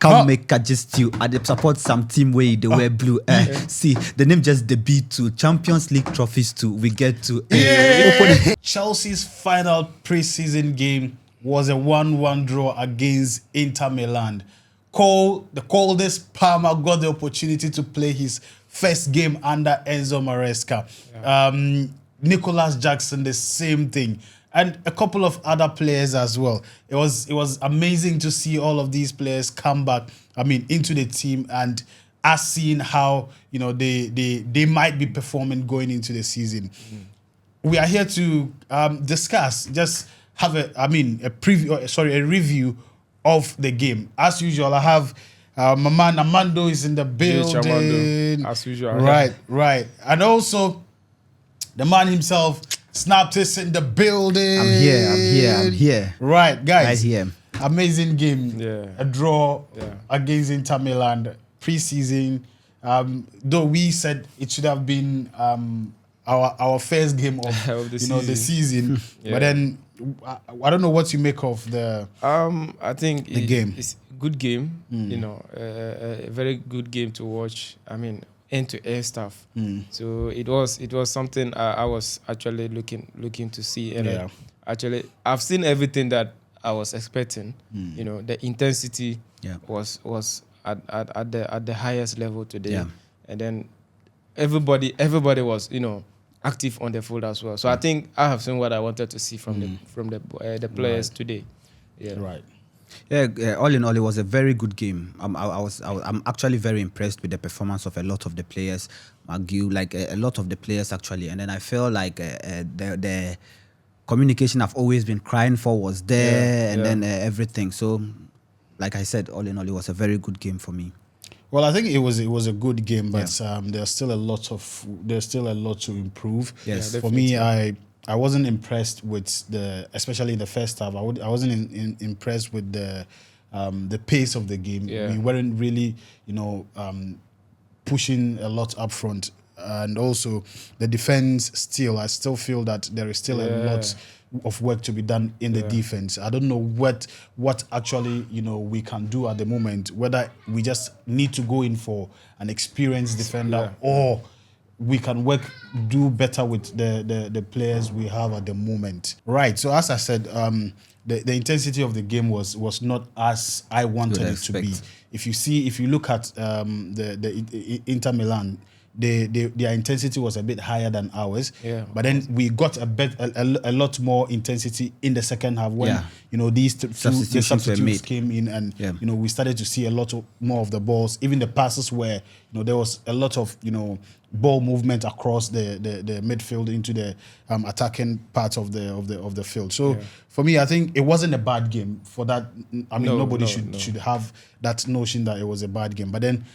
can't make a just you. I support some team where they wear blue. See, the name just debut to Champions League trophies too. We get to Chelsea's final preseason game was a 1-1 draw against Inter Milan. Cole, the coldest Palmer, got the opportunity to play his first game under Enzo Maresca. Nicholas Jackson, the same thing. And a couple of other players as well. It was amazing to see all of these players come back, into the team, and us seeing how, they might be performing going into the season. We are here to discuss, just have a review of the game. As usual, I have my man Amando is in the building. As usual. Right. And also, the man himself, Snapped is in the building. I'm here. Right, guys. Right here. Amazing game. Yeah. A draw against Inter Milan pre-season. Though we said it should have been our first game of the season. But then I don't know what you make of the I think the game. It's a good game, a very good game to watch. End-to-end stuff. So it was something I was actually looking to see, and actually I've seen everything that I was expecting. The intensity was at the highest level today, and then everybody was active on the field as well. So I think I have seen what I wanted to see from the players today. Yeah. Right. Yeah, all in all, it was a very good game. I'm actually very impressed with the performance of a lot of the players. Magu, like a lot of the players actually, and then I feel like the communication I've always been crying for was there, and then everything. So, like I said, all in all, it was a very good game for me. Well, I think it was a good game, but there's still a lot to improve. Yes, for me, I wasn't impressed with especially in the first half. I wasn't impressed with the pace of the game. We weren't really, pushing a lot up front, and also the defense. I still feel that there is still a lot of work to be done in the defense. I don't know what actually we can do at the moment. Whether we just need to go in for an experienced defender or we can do better with the players we have at the moment. Right. So as I said, the intensity of the game was not as I wanted it to be. If you look at the Inter Milan, their intensity was a bit higher than ours. Yeah. But then we got a lot more intensity in the second half when these substitutions came in, and we started to see a lot more of the balls. Even the passes where there was a lot of ball movement across the midfield into the attacking part of the field. So for me, I think it wasn't a bad game. For that, nobody should have that notion that it was a bad game. But then,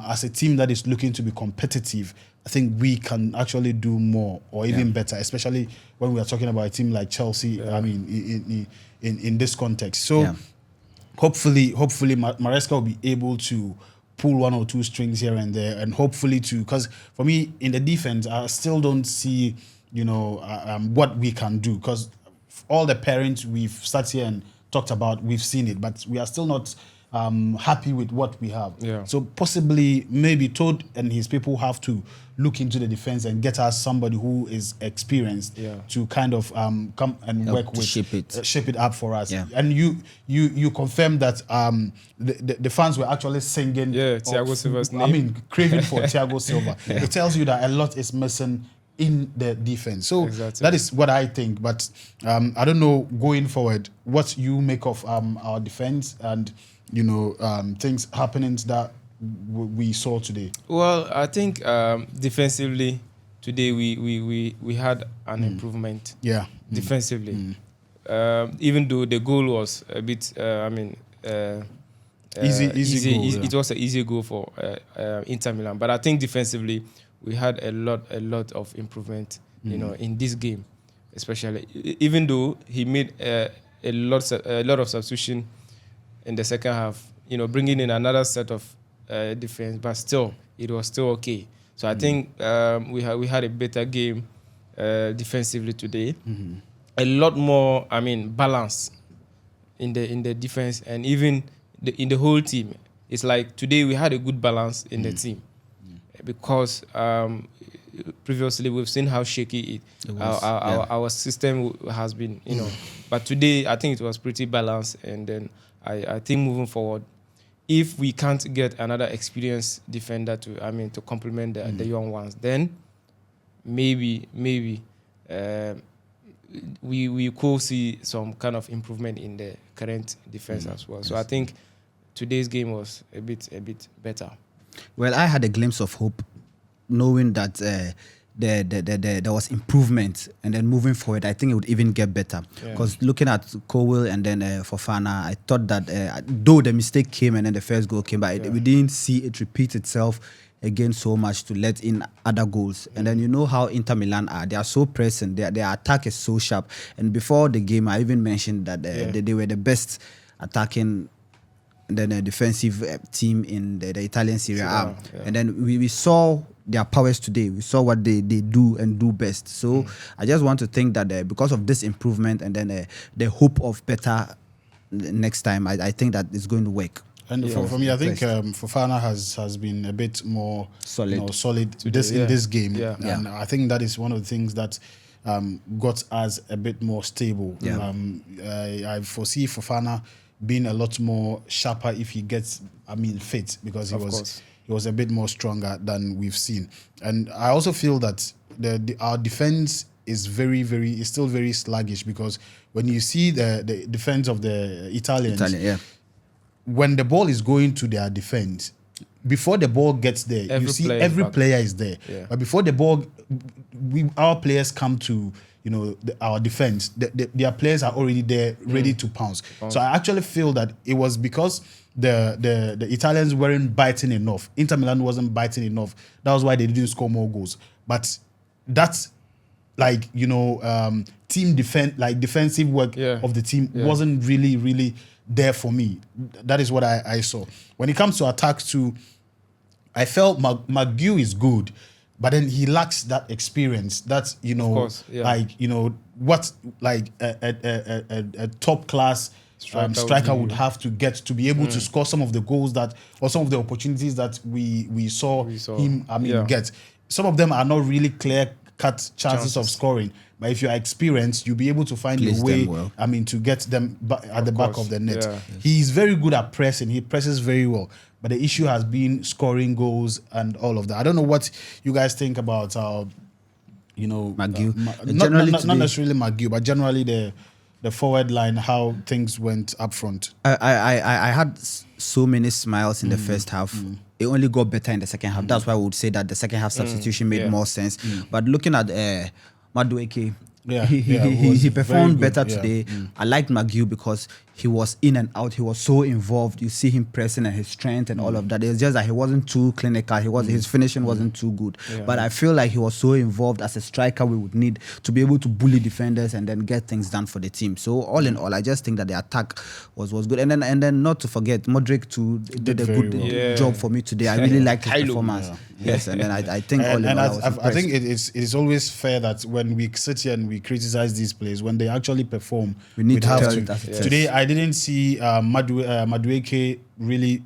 as a team that is looking to be competitive, I think we can actually do more or even better, especially when we are talking about a team like Chelsea. In this context. So hopefully Maresca will be able to pull one or two strings here and there, and hopefully because for me in the defense, I still don't see what we can do, because all the parents we've sat here and talked about, we've seen it, but we are still not happy with what we have. Yeah. So possibly, maybe Todd and his people have to look into the defense and get us somebody who is experienced to kind of come and work with, shape it up for us. Yeah. And you confirmed that the fans were actually singing. Yeah, Thiago Silva's name. Craving for Thiago Silva. It tells you that a lot is missing in the defense. So that is what I think. But I don't know, going forward, what you make of our defense and things happening that we saw today. Well, I think defensively today we had an improvement. Yeah, defensively. Even though the goal was a bit, easy goal. It was an easy goal for Inter Milan, but I think defensively we had a lot of improvement. In this game, especially. Even though he made a lot of substitution in the second half, bringing in another set of defense, but still, it was still okay. So I think we had a better game defensively today. A lot more, balance in the defense, and even in the whole team. it's like today we had a good balance in the team because previously we've seen how shaky our system has been, but today I think it was pretty balanced, and then I think moving forward, if we can't get another experienced defender to complement the young ones, then maybe we could see some kind of improvement in the current defense as well. So I think today's game was a bit better. Well, I had a glimpse of hope, knowing that there was improvement, and then moving forward, I think it would even get better. Because looking at Cowell and then Fofana, I thought that though the mistake came and then the first goal came, but we didn't see it repeat itself again so much to let in other goals. And then you know how Inter Milan are. They are so pressing. Their attack is so sharp. And before the game, I even mentioned that they were the best attacking than a defensive team in the Italian Serie A. And then we saw their powers today. We saw what they do and do best. So I just want to think that because of this improvement and then the hope of better next time, I think that it's going to work. And for me, I think Fofana has been a bit more solid, today, in this game. And I think that is one of the things that got us a bit more stable. I foresee Fofana being a lot more sharper if he gets, fit, because he was a bit more stronger than we've seen. And I also feel that our defense is still very sluggish, because when you see the defense of the Italians, when the ball is going to their defense, before the ball gets there, every player is there. But before the ball, our players come to our defense, their players are already there, ready to pounce. So I actually feel that it was because the Italians weren't biting enough. Inter Milan wasn't biting enough. That was why they didn't score more goals. But that's team defensive work of the team wasn't really there for me. That is what I saw. When it comes to attacks too, I felt Madueke is good, but then he lacks that experience. That's a top class striker would have to get to be able to score some of the goals or some of the opportunities that we saw him get. Some of them are not really clear-cut chances of scoring, but if you are experienced, you'll be able to find a way. To get them at the back of the net. He's very good at pressing. He presses very well. But the issue has been scoring goals and all of that. I don't know what you guys think about Madueke. Not necessarily Madueke, but generally the forward line, how things went up front. I had so many smiles in the first half. It only got better in the second half. That's why I would say that the second half substitution made more sense. But looking at Madueke, he performed better today. I liked Madueke because he was in and out. He was so involved. You see him pressing and his strength and all of that. It's just that he wasn't too clinical. His finishing wasn't too good. But I feel like he was so involved as a striker we would need to be able to bully defenders and then get things done for the team. So all in all, I just think that the attack was good. And then not to forget, Modric too did a good job for me today. I really liked his performance. Yes, and then I think all in all, I think it's always fair that when we sit here and we criticize these players, when they actually perform, we need to have tell to. it as it is. Today, I didn't see Madueke really,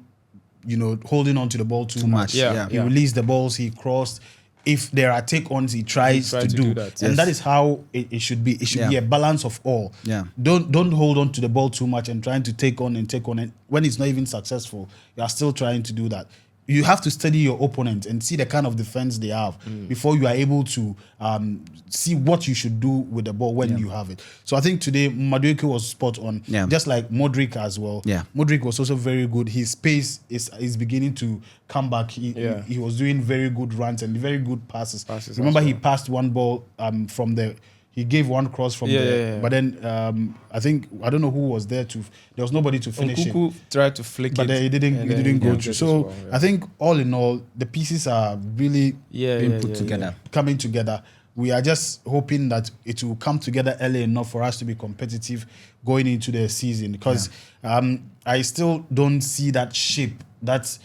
holding on to the ball too much. He released the balls, he crossed. If there are take-ons, he tries to do that. And that is how it should be. It should be a balance of all. Don't hold on to the ball too much and trying to take on. And when it's not even successful, you are still trying to do that. You have to study your opponent and see the kind of defense they have before you are able to see what you should do with the ball when you have it. So I think today Madueke was spot on, just like Modric as well. Modric was also very good. His pace is beginning to come back. He was doing very good runs and very good passes. Remember, he passed one ball from the. He gave one cross from there, but then I don't know who was there there was nobody to finish it. Tried to flick but it, it didn't go through. So I think all in all, the pieces are really being put together, coming together. We are just hoping that it will come together early enough for us to be competitive going into the season, because I still don't see that shape that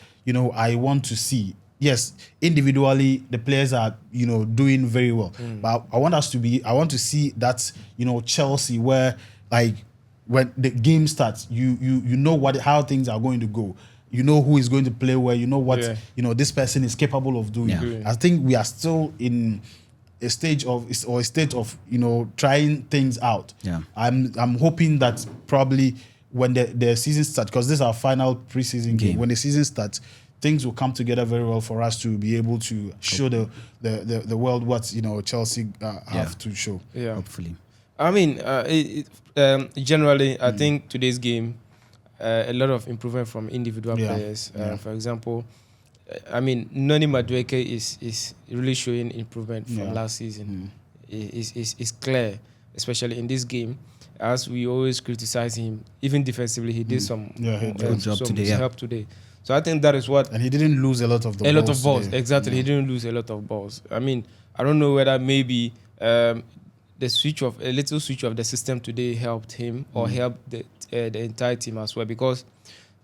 I want to see. Yes, individually the players are doing very well, but I want to see that Chelsea where when the game starts, you know how things are going to go. you know who is going to play where, you know what this person is capable of doing. I think we are still in a state of trying things out. I'm hoping that probably when the season starts, because this is our final preseason game, when the season starts, things will come together very well for us to be able to show the world what Chelsea have to show. Hopefully. I mean, generally, I think today's game, a lot of improvement from individual players. For example, I mean, Noni Madueke is really showing improvement from last season. It's clear, especially in this game. As we always criticize him, even defensively, he did some help today. So I think that is what... And he didn't lose a lot of balls. Exactly, he didn't lose a lot of balls. I mean, I don't know whether maybe a little switch of the system today helped him or helped the entire team as well. Because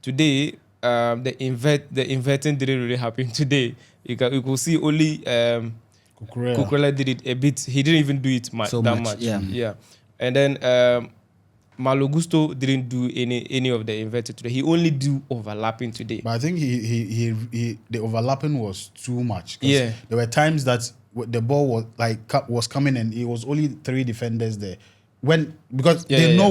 today, the inverting didn't really happen today. You could see only Cucurella did it a bit. He didn't even do it much. Yeah. And then Malo Gusto didn't do any of the inverted today. He only do overlapping today. But I think the overlapping was too much. There were times that the ball was coming and it was only 3 defenders there. Because they know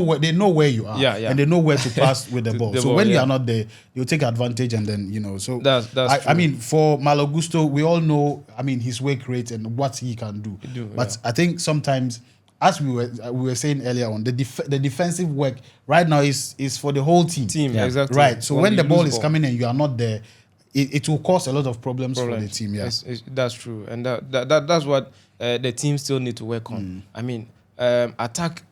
where you are and they know where to pass with the ball. So when you are not there, you take advantage and then so that's I mean, for Malo Gusto, we all know his work rate and what he can do. But I think sometimes, as we were saying earlier on, the defensive work right now is for the whole team. Exactly. Right. So when the ball is coming and you are not there, it will cause a lot of problems for the team. That's true, and that's what the team still need to work on. I mean, attack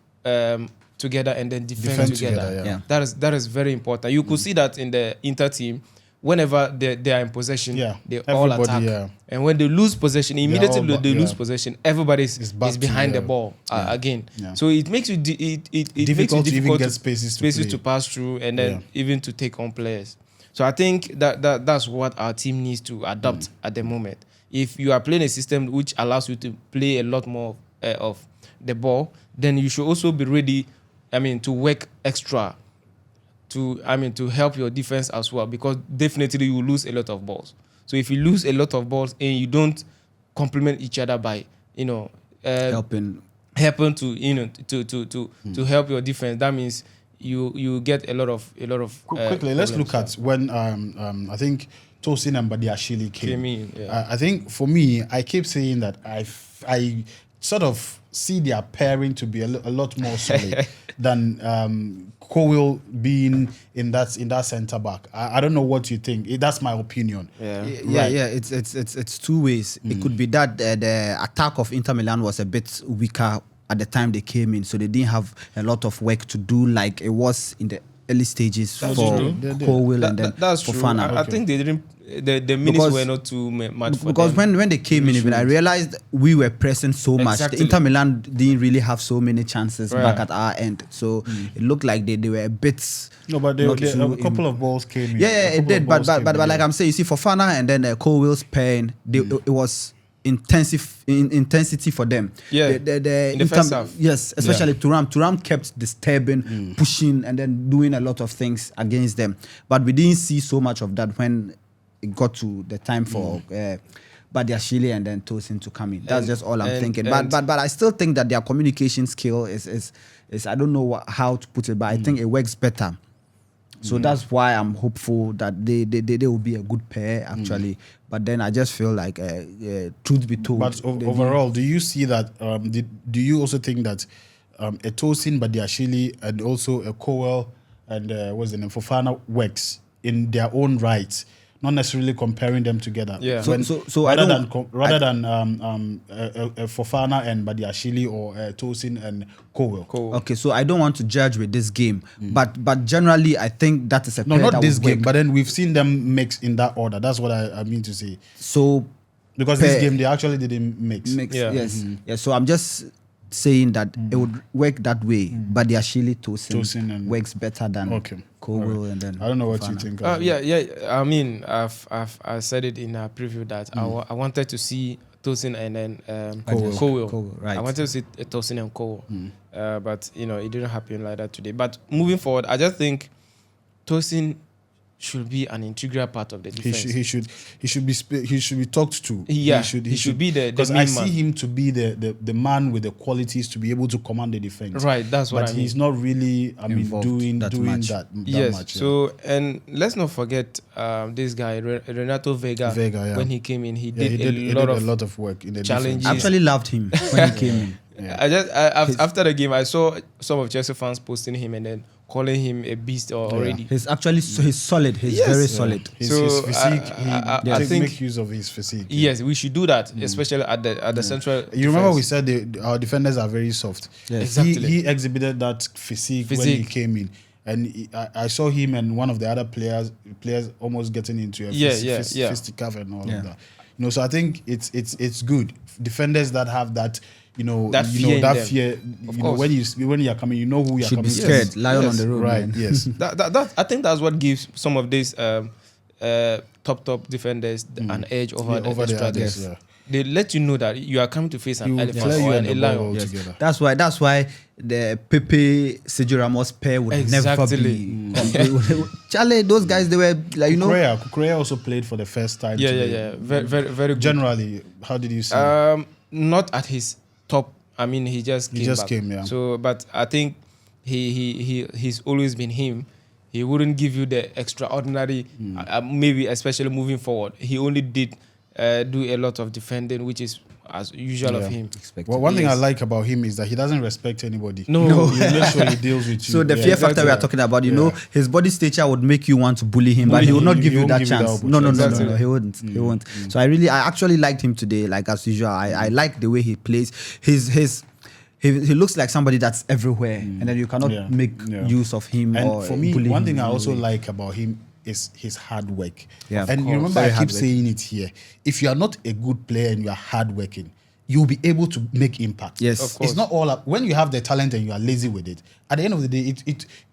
together and then defend together. That is very important. You could see that in the Inter team. Whenever they are in possession, they all attack. And when they lose possession, immediately they lose possession, everybody is behind the ball again. So it makes it difficult to even get spaces to pass through and then even to take on players. So I think that's what our team needs to adopt at the moment. If you are playing a system which allows you to play a lot more of the ball, then you should also be ready, to work extra to help your defense as well, because definitely you will lose a lot of balls. So if you lose a lot of balls and you don't complement each other by helping to help your defense, that means you get a lot of quickly. Let's look at when I think Tosin and Badiashile came in. I think for me, I keep saying that I sort of see their pairing to be a lot more solid than Cowell being in that centre back. I don't know what you think. That's my opinion. It's two ways. It could be that the attack of Inter Milan was a bit weaker at the time they came in, so they didn't have a lot of work to do like it was in the early stages for Cowell and then Fofana. I think they didn't. The minutes were not too much for because them. when they came in, even I realized we were pressing so much. The Inter Milan didn't really have so many chances back at our end, so it looked like they were a bit. No, but a couple of balls came in. It did. But like I'm saying, you see, Fofana and then Cowell's pain, it was intensity for them. In the first half. Yes, especially Thuram. Thuram kept disturbing, pushing, and then doing a lot of things against them. But we didn't see so much of that when it got to the time for Badiashile and then Tosin to come in. That's just all I'm thinking. But I still think that their communication skill is I don't know how to put it, but I think it works better. So that's why I'm hopeful that they will be a good pair actually. But then I just feel like truth be told. But overall, do you see that? Do you also think that a Tosin, Badiashile, and also a Cowell and what's the name, Fofana works in their own right? Not necessarily comparing them together. So rather than Fofana and Badiashile or Tosin and Cowell. Okay, so I don't want to judge with this game, but generally I think that is a pair not that this game, work. but then we've seen them mix in that order. That's what I mean to say. So because this game they actually didn't mix. Yes. So I'm just saying that it would work that way, but the Ashili Tosin works better than Cowell and then I don't know what Fofana. you think. I mean, I said it in a preview that I wanted to see Tosin and then Cowell. Right. I wanted to see Tosin and Cowell, but it didn't happen like that today. But moving forward, I just think Tosin should be an integral part of the defense. He should be talked to. Yeah, he should be the because main I man. see him to be the man with the qualities to be able to command the defense. Right, that's what but I mean. he's not really, Involved doing that much. that Yes. much. Yeah. So, and let's not forget this guy Renato Vega. Yeah. When he came in, he he did did a a lot of of work in the challenges. I actually loved him when he came in. After the game, I saw some of Chelsea fans posting him and then calling him a beast already. He's actually he's solid. He's very solid. His So, physique, I think make use of his physique. Yes, we should do that, especially at the central. You remember we defense. said our defenders are very soft. Yes. Exactly. He exhibited that physique when he came in. And I saw him and one of the other players almost getting into a fisticuff and all of that. So I think it's good. Defenders that have that, fear. When you are coming, you know who you are Should coming. be scared. Yes. Lion Yes. on the road. Right. Man. Yes. That I think that's what gives some of these top defenders an edge over the the strikers. others. Yeah. They let you know that you are coming to face an You elephant clear you or and a the ball lion. Yes. altogether. That's why the Pepe Sergio Ramos pair would never be. Charlie, those guys they were like Kukurea also played for the first time. Yeah. Very, very, very good. Generally, how did you see? Him? Not at his top. I mean, he just came back. yeah. So, but I think he's always been him. He wouldn't give you the extraordinary. Maybe especially moving forward, he only did do a lot of defending, which is as usual of him. Well, one thing I like about him is that he doesn't respect anybody. No. He makes sure he deals with you. So the fear factor we are talking about, his body stature would make you want to bully him, but he would not give you that chance. No, he wouldn't. He won't. So I actually liked him today. Like as usual, I like the way he plays. He looks like somebody that's everywhere, and then you cannot make use of him. And or for me, bully one him thing I in a also way. like about him is his hard work. Yeah, of and you course. remember Very I keep hardworking. saying it here. If you are not a good player and you are hardworking, you'll be able to make impact. Yes. Of course. It's not all up. When you have the talent and you are lazy with it, at the end of the day,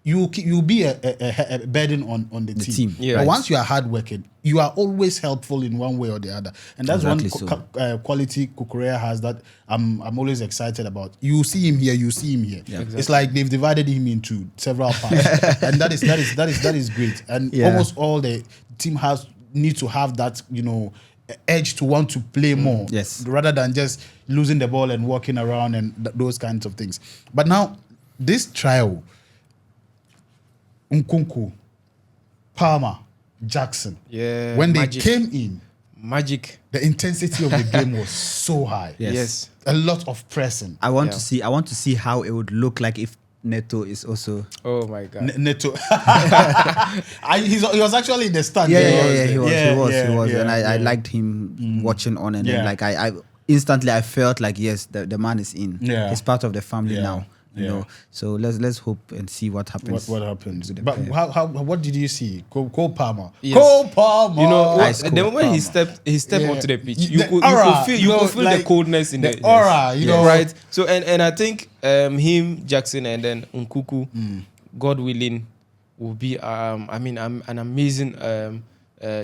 you'll be a burden on the team. Yeah. But Right. once you are hardworking, you are always helpful in one way or the other, and that's Exactly one quality Kukurea has that I'm always excited about. You see him here, you see him here. Yeah. It's like they've divided him into several parts, and that is great. And almost all the team need to have that edge to want to play more, Yes. rather than just losing the ball and walking around and those kinds of things. But now this trial, Nkunku, Palmer, Jackson, Yeah, when magic. they came in, Magic. the intensity of the game was so high. Yes. A lot of pressing. I want to see how it would look like if Neto is also. Oh my God. Neto, he was actually in the stand. He was, and I yeah. liked him watching on, and then Yeah. like I instantly I felt like yes, the man is in. Yeah. He's part of the family Yeah. now. You know, so let's hope and see what happens. What happens? with the But player. what did you see? Cole Palmer. Yes. Cole Palmer. You know, Ice the cold moment he Palmer. stepped Yeah. onto the pitch, The you could aura, feel the like, coldness in the the aura, right. So and I think him, Jackson, and then Nkunku, God willing, will be an amazing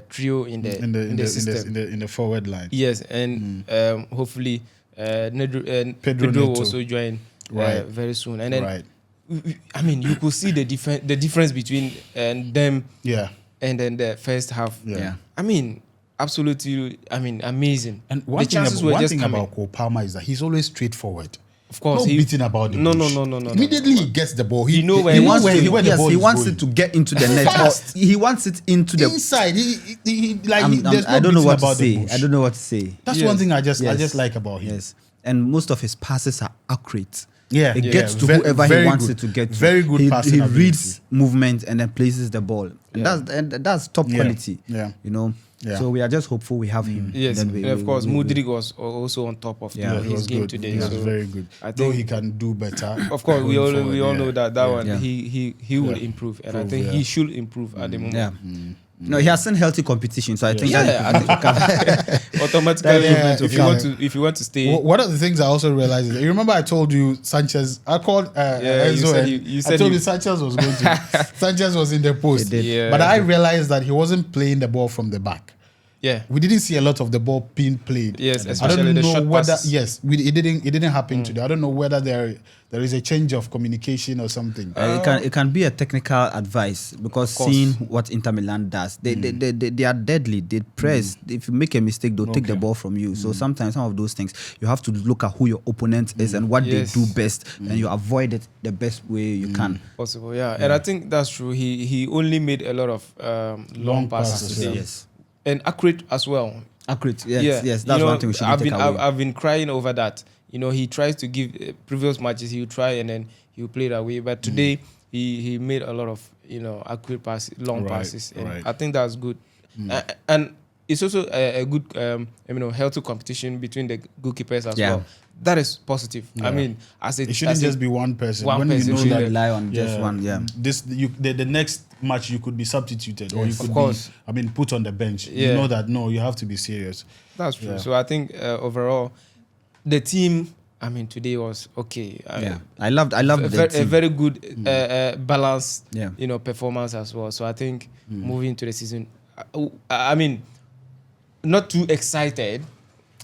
trio in the system. in the forward line. Yes, and hopefully Pedro Pedro will Neto. also join Right. very soon. And then Right. I mean, you could see the difference between them Yeah. and then the first half. Yeah. I mean, absolutely. I mean, amazing. And the chances were just coming. about Cole Palmer is that he's always straightforward. Of course, No beating about the No. bush. Immediately he gets the ball. He know where he he wants wants to. to- Where the ball he is wants going. it to get into the net. Fast. Or he wants it into the. Inside. There's no I don't know beating what to about the say. bush. I don't know what to say. That's Yes. one thing I just Yes. like about him. Yes, and most of his passes are accurate. Yeah, It yeah. gets to Ve- whoever very he wants good. it to get to. Very good He passing ability. reads movement and then places the ball. And that's top Yeah. quality. Yeah. You know. Yeah. So we are just hopeful we have him. Yes, Then and of course, Mudryk was also on top of Yeah, He his was game good. today. He was So very good. I Though think- he can do better. of course, we all going forward, know that one. Yeah. He will improve, and I think yeah. he should improve at the moment. Yeah. No, he has seen healthy competition, so I think Yeah, that I think automatically Yeah, if you want to stay. One of the things I also realized is, you remember I told you Sanchez, I called Yeah, you Enzo said and you I said told you- you Sanchez was going to. Sanchez was in the post. He did. Yeah, but I he did. realized that he wasn't playing the ball from the back. Yeah. We didn't see a lot of the ball being played. Yes, I especially don't the know short whether passes. it didn't happen today. I don't know whether there is a change of communication or something. It can be a technical advice because course. seeing what Inter Milan does, they are deadly. They press. If you make a mistake, they'll take the ball from you. So sometimes some of those things you have to look at who your opponent is and what Yes. they do best, and you avoid it the best way you can. Possible, yeah. And I think that's true. He only made a lot of long passes passes, today. yeah. Yes, And accurate as well. accurate. Yes, Yeah. yes. That's one thing we should take away. I've been crying over that. He tries to give previous matches. He'll try and then he'll play that way. But today he made a lot of accurate passes, long passes, and I think that's good. And it's also a good healthy competition between the goalkeepers as well. That is positive. I mean, it shouldn't just be one person. One when person you know shouldn't that rely on just one. Yeah. The next match you could be substituted or you Of could course. be put on the bench. Yeah. You know that you have to be serious. That's true. Yeah. So I think overall, the team. I mean, today was okay. I loved the team. A very good balanced, Yeah. performance as well. So I think moving to the season, I mean, not too excited,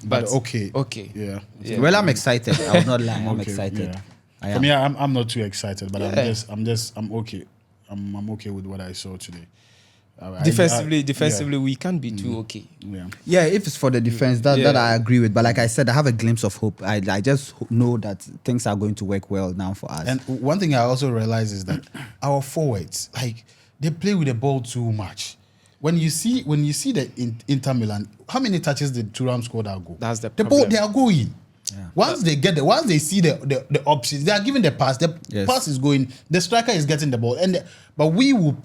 but okay. Okay. Yeah. Yeah. Well, I'm excited. I will not lie. I'm Okay, excited. yeah. I For am. me, I'm not too excited, but Yeah. I'm okay. I'm okay with what I saw today. Defensively, we can't be too okay. Yeah. Yeah, if it's for the defense, that I agree with. But like I said, I have a glimpse of hope. I just know that things are going to work well now for us. And one thing I also realize is that our forwards, they play with the ball too much. When you see the Inter Milan, how many touches did Thuram score that goal? That's the ball problem. they are going. Yeah. Once they see the options, they are giving the pass. The pass is going. The striker is getting the ball, but we will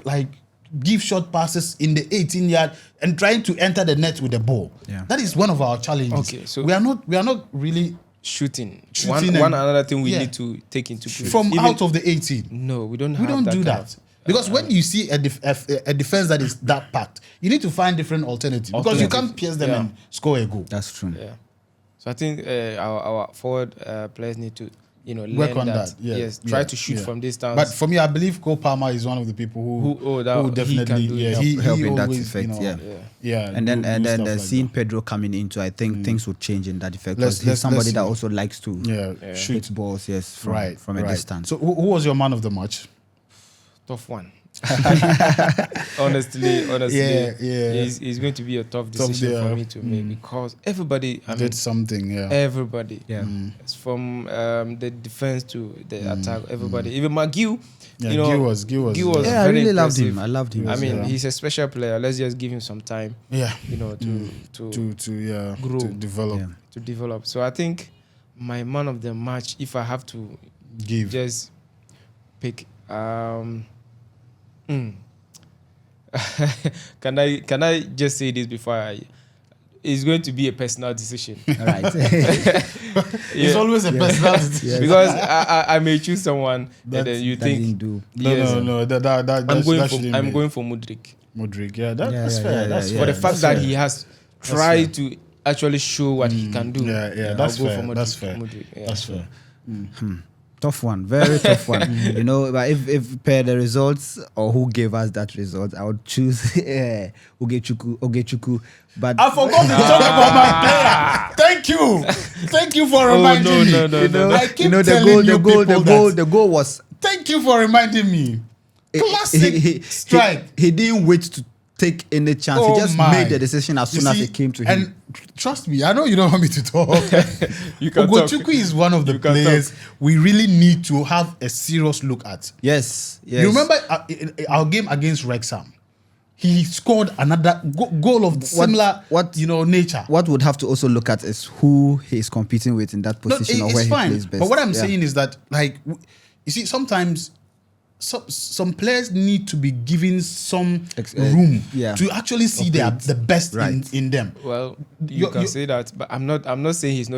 give short passes in the 18-yard and trying to enter the net with the ball. Yeah. That is one of our challenges. Okay, so we are not really shooting. Shooting One and- another thing we yeah. need to take into from out of the 18. No, we don't. We don't do kind that. of- Because when you see a defense that is that packed, you need to find different alternatives. Because you can't pierce them and score a goal. That's true. Yeah. So I think our forward players need to learn Work on that. that. Yeah. Yes, try Yeah. to shoot Yeah. from distance. But for me, I believe Cole Palmer is one of the people who he definitely can do it. Help in that always, effect, yeah. Yeah. And then do stuff like seeing that. Pedro coming into, I think things would change in that effect. Let's- Because he's somebody let's that see. also likes to shoot hit balls, yes, from a distance. So who was your man of the match? Tough one. honestly, Yeah. it's going to be a tough decision yeah. for me to make because everybody, Did something, yeah. everybody, Yeah. it's from the defense to the attack. Everybody, even Madueke, Yeah, Gil was Yeah, I very really loved impressive. him. I loved him. I mean, Yeah. he's a special player. Let's just give him some time, yeah. to Grow. To develop. Yeah. to develop. So I think my man of the match, if I have to Give. just pick, can I just say this before it's going to be a personal decision. All right. It's always a personality. Yeah. Because I may choose someone and then you That think didn't do. No. I'm going for Mudryk. Mudryk. Yeah, that's Yeah, fair. yeah, That's yeah, For fair. the fact That's that fair. he has tried to actually show what he can do. Yeah, I'll that's go fair. for Mudryk. That's fair. Mudryk, yeah. That's fair. Tough one, very tough one. But if per the results or who gave us that result, I would choose Ogechuku. But I forgot to talk about my player. Thank you for reminding me. no. I keep telling you people that. the goal was Thank you for reminding me. Classic strike. He didn't wait to take any chance. Oh He just my. made the decision as You soon as see, it came to and him. trust me, I know you don't want me to talk. You can talk. Ogochukwu is one of the You can players we really need to have a serious look at. Yes. You remember our game against Wrexham? He scored another goal of similar nature. What would have to also look at is who he is competing with in that position or it's where fine. he plays best. But what I'm Yeah. saying is that, you see, sometimes some players need to be given some room to actually see the best in them. Well, you can say that, but I'm not saying he's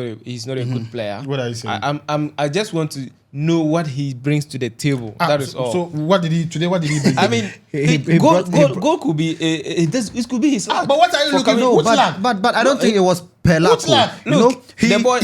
not a good player. What are you saying? I just want to know what he brings to the table. That is all. So what did he bring? I mean, goal could be it could be his luck. But what are you looking for? at? But I don't think it was per luck. Look, the boy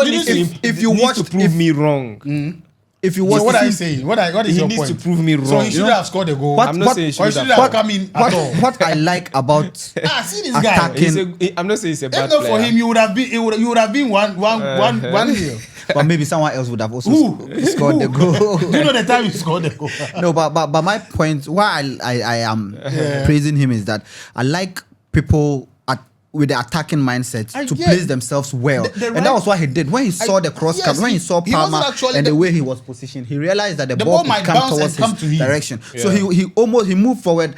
needs to if you needs watch to prove me wrong. if you So was what to are you see- saying? What is He your needs point? to prove me So wrong. he shouldn't have scored a goal. What- I'm not saying he or should should have. have come in at all. what I like about See this guy. attacking, I'm not saying he's a bad If not player. for him, you would have been. You would have been one nil. but maybe someone else would have also Who scored the goal. Do you know the time he scored the goal? No, but my point why I am praising him is that I like people with the attacking mindset to yeah. place themselves well, The and right- that was what he did when he saw the cross yes, come, when he saw he wasn't Palmer actually and the the- way he was positioned. He realized that the The ball ball could might come bounce towards and come his to him. direction. So Yeah. he moved forward,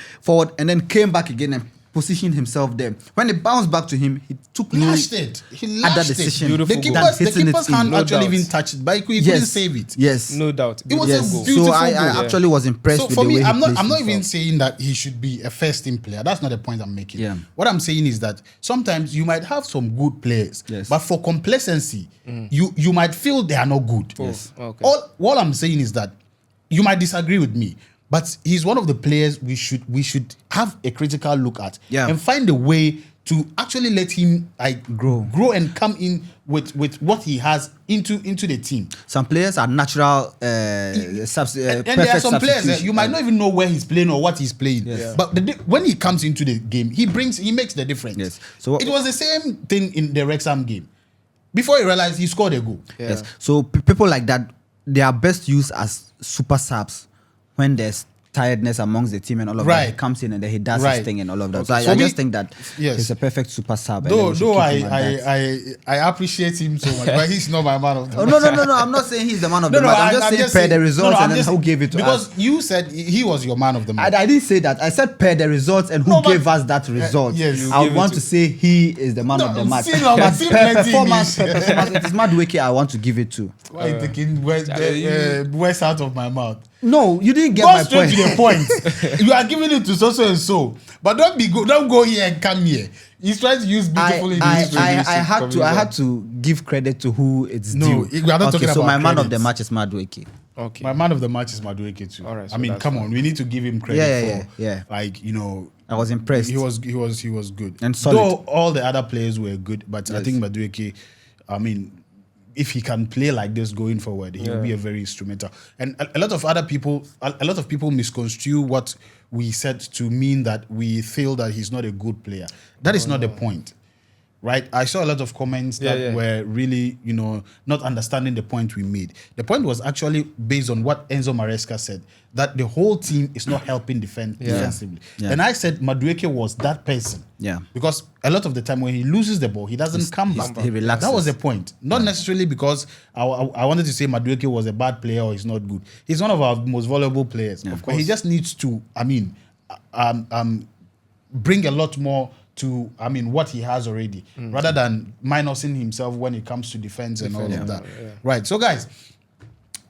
and then came back again and positioned himself there. When it bounced back to him, he took no Lashed it. He other lashed decision. it. Beautiful The goal. than keeper's hitting it in. hand No actually doubt. even touched it, but he couldn't save it. Yes. No doubt. It was Beautiful a goal. beautiful So I goal. actually was impressed So with for the me, way I'm he not placed even himself. saying that he should be a first team player. That's not the point I'm making. Yeah. What I'm saying is that sometimes you might have some good players, Yes. but for complacency, you might feel they are not good. Yes. Okay. All I'm saying is that you might disagree with me, but he's one of the players we should have a critical look at and find a way to actually let him grow and come in with what he has into the team. Some players are natural And there are perfect some players that substitution. you might not even know where he's playing or what he's playing. Yes. Yeah. But when he comes into the game, he makes the difference. Yes. So it was the same thing in the Wrexham game. Before he realized he scored a goal. Yes. So people like that, they are best used as super subs when there's tiredness amongst the team and all of that. He Right. comes in and then he does Right. his thing and all of that. Okay. So For I me- just think that yes. he's a perfect super sub. and then Though we should keep him at that. I appreciate him so much, but he's not my man of the Oh, match. no. I'm not saying he's the man of the match. I'm just saying per the results and then who gave it to because us. you said he was your man of the match. I didn't say that. I said per the results and who No, but- gave us that result. yes. You I gave it want to- to say he is the man No, of the match. see now, But see per plenty performance, English. it is Madueke I want to give it to. Why are you taking words out of my mouth? No, you didn't get Go my straight point. to the point. You are giving it to so and so, but don't go here and come here. He's trying to use beautiful English. I had to give credit to who it's No, due. we are not talking so about my man of the credits. match is Madueke. Okay. My man of the match is Madueke too. All right, so I mean, that's come fine. on, we need to give him credit Yeah. like, you know, I was impressed. he was good And solid. Though all the other players were good, but I Yes. think Madueke, I mean, if he can play like this going forward, he will be a very instrumental. And a lot of people misconstrue what we said to mean that we feel that he's not a good player. That is not the point. Right, I saw a lot of comments that were really, you know, not understanding the point we made. The point was actually based on what Enzo Maresca said, that the whole team is not helping defensively. Yeah. And I said Madueke was that person. Yeah. Because a lot of the time when he loses the ball, he doesn't come back. he relaxes. That was the point. Not necessarily because I wanted to say Madueke was a bad player or he's not good. He's one of our most valuable players. But he just needs to, bring a lot more to, what he has already, rather than minusing himself when it comes to defense and all of that. Yeah. Right. So, guys,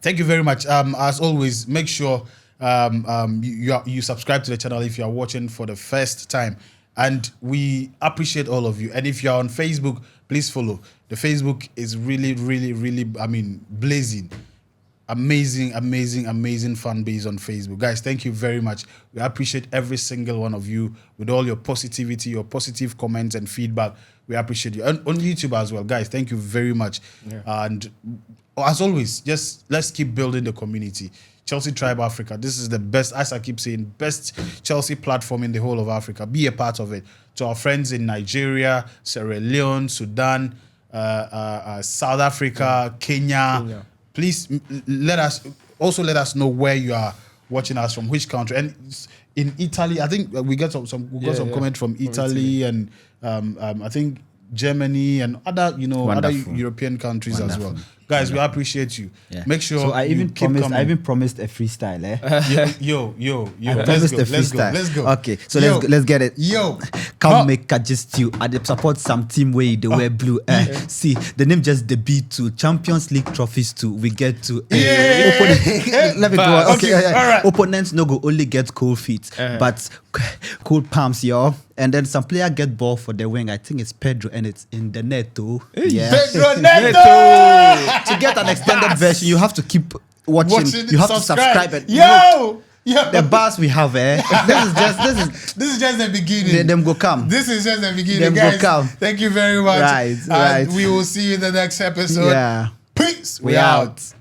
thank you very much. As always, make sure you subscribe to the channel if you are watching for the first time. And we appreciate all of you. And if you're on Facebook, please follow. The Facebook is really, really, really, blazing. Amazing fan base on Facebook. Guys, thank you very much. We appreciate every single one of you with all your positivity, your positive comments and feedback. We appreciate you. And on YouTube as well. Guys, thank you very much. Yeah. And as always, just let's keep building the community. Chelsea Tribe Africa. This is the best, as I keep saying, best Chelsea platform in the whole of Africa. Be a part of it. To our friends in Nigeria, Sierra Leone, Sudan, South Africa, Kenya. Please let us know where you are watching us from, which country. And in Italy, I think we got some comment from Italy and I think Germany and other European countries as well. Guys, we appreciate you. Yeah. Make sure So I you even keep coming. I even promised a freestyle. Yo. I Let's promised go. a freestyle. Let's go. Okay, so Yo. let's get it. Yo. Come make a just you. I dey support some team where they wear blue. See, the name just the B2. Champions League trophies too. We get to. Let me go on. Okay, all right. Opponents no go only get cold feet, but cold palms, y'all. And then some player get ball for the wing. I think it's Pedro, and it's in the net too. Yeah. Pedro Neto. To get an extended version, you have to keep watching. You have to subscribe. And Yo. the bars we have, this This is just the beginning. them go come. This is just the beginning, Them go guys. come. Thank you very much. Right. We will see you in the next episode. Yeah. Peace. We out.